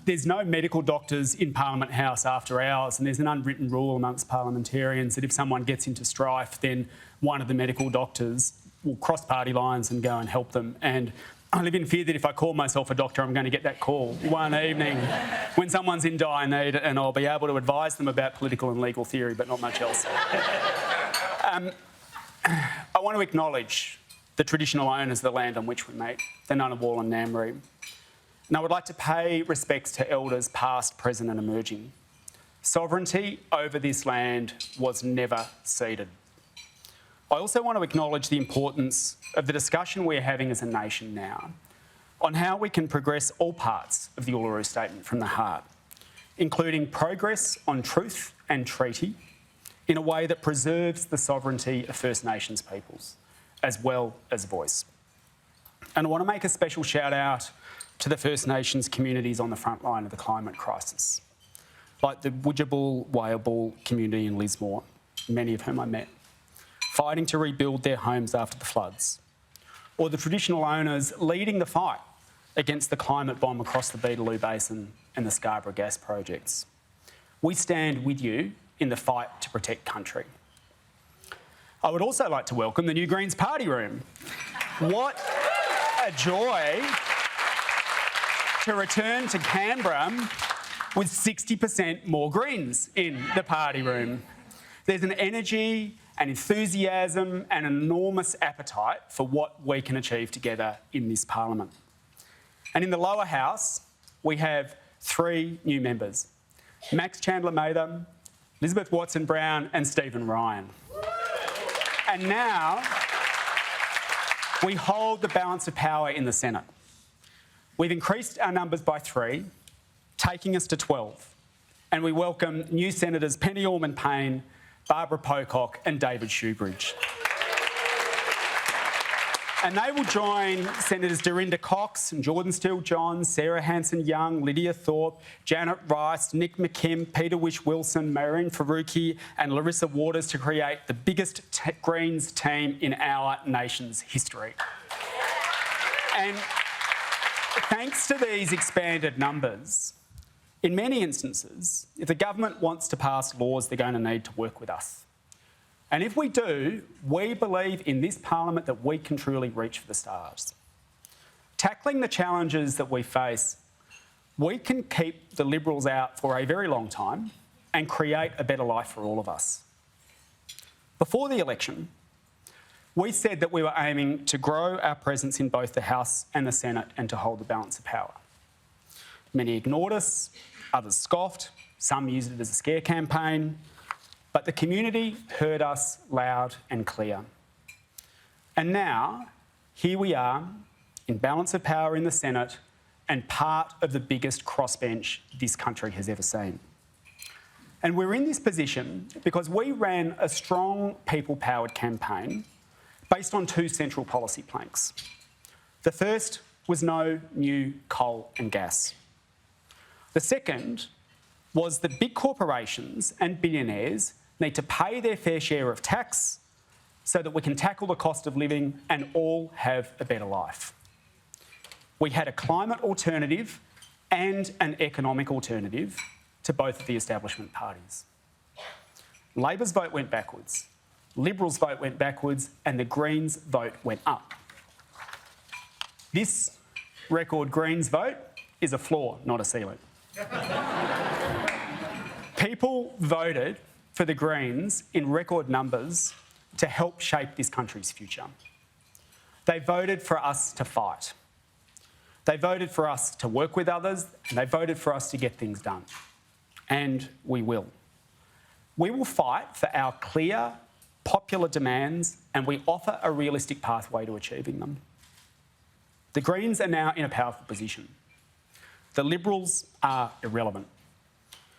There's no medical doctors in Parliament House after hours, and there's an unwritten rule amongst parliamentarians that if someone gets into strife, then one of the medical doctors will cross party lines and go and help them. And I live in fear that if I call myself a doctor, I'm going to get that call one evening when someone's in dire need, and I'll be able to advise them about political and legal theory, but not much else. I want to acknowledge the traditional owners of the land on which we meet, the Ngunnawal and Ngambri. And I would like to pay respects to elders past, present and emerging. Sovereignty over this land was never ceded. I also want to acknowledge the importance of the discussion we're having as a nation now on how we can progress all parts of the Uluru Statement from the heart, including progress on truth and treaty in a way that preserves the sovereignty of First Nations peoples, as well as voice. And I want to make a special shout out to the First Nations communities on the front line of the climate crisis, like the Wujibul Wayabul community in Lismore, many of whom I met, fighting to rebuild their homes after the floods, or the traditional owners leading the fight against the climate bomb across the Beetaloo Basin and the Scarborough gas projects. We stand with you in the fight to protect country. I would also like to welcome the new Greens party room. What a joy to return to Canberra with 60% more Greens in the party room. There's an energy, an enthusiasm and an enormous appetite for what we can achieve together in this parliament. And in the lower house, we have 3 new members: Max Chandler-Mather, Elizabeth Watson-Brown and Stephen Ryan. And now we hold the balance of power in the Senate. We've increased our numbers by 3, taking us to 12. And we welcome new Senators Penny Allman-Payne, Barbara Pocock and David Shoebridge. And they will join Senators Dorinda Cox and Jordan Steele-Johns, Sarah Hanson-Young, Lydia Thorpe, Janet Rice, Nick McKim, Peter Wish-Wilson, Maureen Faruqi and Larissa Waters to create the biggest Greens team in our nation's history. And thanks to these expanded numbers, in many instances, if the government wants to pass laws, they're going to need to work with us. And if we do, we believe in this parliament that we can truly reach for the stars. Tackling the challenges that we face, we can keep the Liberals out for a very long time and create a better life for all of us. Before the election, we said that we were aiming to grow our presence in both the House and the Senate and to hold the balance of power. Many ignored us, others scoffed, some used it as a scare campaign, but the community heard us loud and clear. And now, here we are, in balance of power in the Senate and part of the biggest crossbench this country has ever seen. And we're in this position because we ran a strong people-powered campaign based on 2 central policy planks. The first was no new coal and gas. The second was that big corporations and billionaires need to pay their fair share of tax so that we can tackle the cost of living and all have a better life. We had a climate alternative and an economic alternative to both of the establishment parties. Labor's vote went backwards, Liberals' vote went backwards, and the Greens' vote went up. This record Greens vote is a floor, not a ceiling. People voted for the Greens in record numbers to help shape this country's future. They voted for us to fight. They voted for us to work with others, and they voted for us to get things done. And we will. We will fight for our clear, popular demands, and we offer a realistic pathway to achieving them. The Greens are now in a powerful position. The Liberals are irrelevant.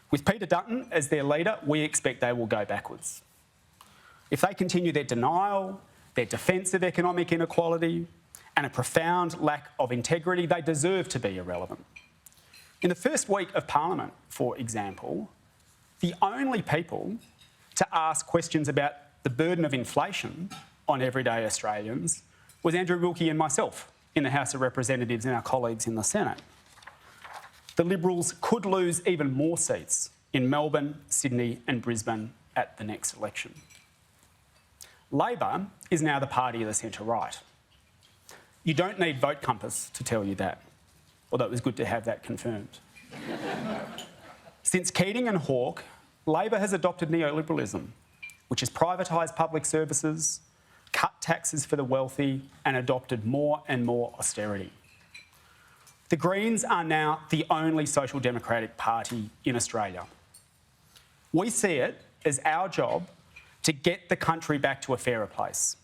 With Peter Dutton as their leader, we expect they will go backwards. If they continue their denial, their defence of economic inequality, and a profound lack of integrity, they deserve to be irrelevant. In the first week of Parliament, for example, the only people to ask questions about the burden of inflation on everyday Australians was Andrew Wilkie and myself in the House of Representatives and our colleagues in the Senate. the Liberals could lose even more seats in Melbourne, Sydney and Brisbane at the next election. Labor is now the party of the centre-right. You don't need Vote Compass to tell you that, although it was good to have that confirmed. Since Keating and Hawke, Labor has adopted neoliberalism, which has privatised public services, cut taxes for the wealthy and adopted more and more austerity. The Greens are now the only social democratic party in Australia. We see it as our job to get the country back to a fairer place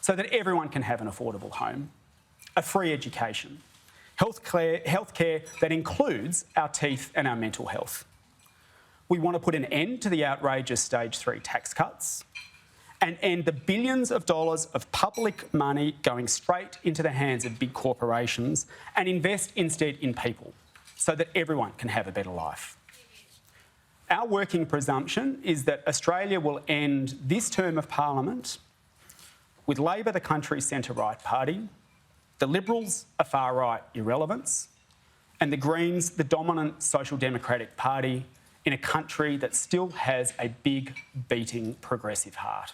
so that everyone can have an affordable home, a free education, healthcare that includes our teeth and our mental health. We want to put an end to the outrageous stage 3 tax cuts and end the billions of dollars of public money going straight into the hands of big corporations and invest instead in people so that everyone can have a better life. Our working presumption is that Australia will end this term of Parliament with Labor the country's centre-right party, the Liberals a far-right irrelevance, and the Greens the dominant social democratic party in a country that still has a big, beating progressive heart.